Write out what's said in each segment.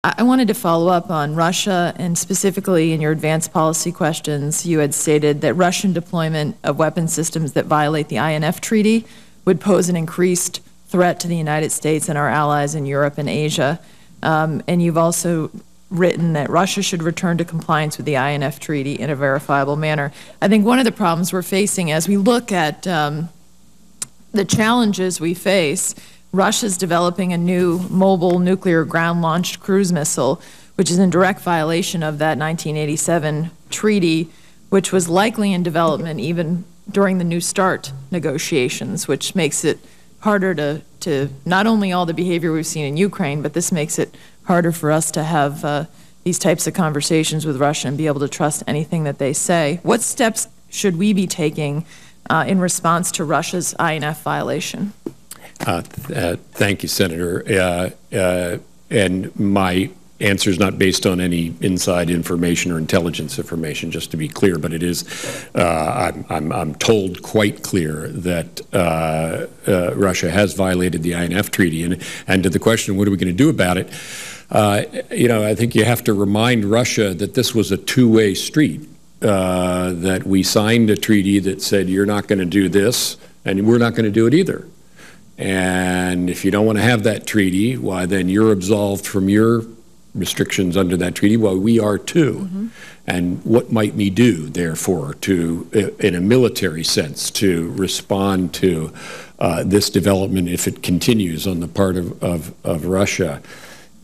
I wanted to follow up on Russia, and specifically in your advanced policy questions, you had stated that Russian deployment of weapon systems that violate the INF Treaty would pose an increased threat to the United States and our allies in Europe and Asia. And you've also written that Russia should return to compliance with the INF Treaty in a verifiable manner. I think one of the problems we're facing as we look at the challenges we face, Russia's developing a new mobile nuclear ground-launched cruise missile, which is in direct violation of that 1987 treaty, which was likely in development even during the New START negotiations, which makes it harder to not only all the behavior we've seen in Ukraine, but this makes it harder for us to have these types of conversations with Russia and be able to trust anything that they say. What steps should we be taking in response to Russia's INF violation? Thank you, Senator. And my answer is not based on any inside information or intelligence information, just to be clear, but it is, I'm told quite clear that Russia has violated the INF Treaty. And to the question, what are we going to do about it? I think you have to remind Russia that this was a two-way street, that we signed a treaty that said you're not going to do this, and we're not going to do it either. And if you don't want to have that treaty, why, then you're absolved from your restrictions under that treaty. Well, we are too. Mm-hmm. And what might we do, therefore, in a military sense, to respond to this development if it continues on the part of Russia?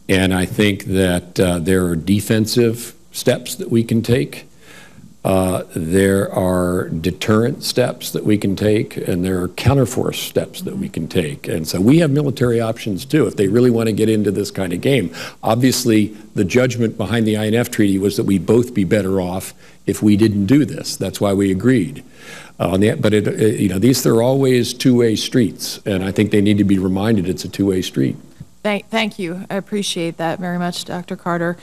And I think that there are defensive steps that we can take. There are deterrent steps that we can take, and there are counterforce steps that we can take. And so we have military options, too, if they really want to get into this kind of game. Obviously, the judgment behind the INF Treaty was that we'd both be better off if we didn't do this. That's why we agreed. But these are always two-way streets, and I think they need to be reminded it's a two-way street. Thank you. I appreciate that very much, Dr. Carter.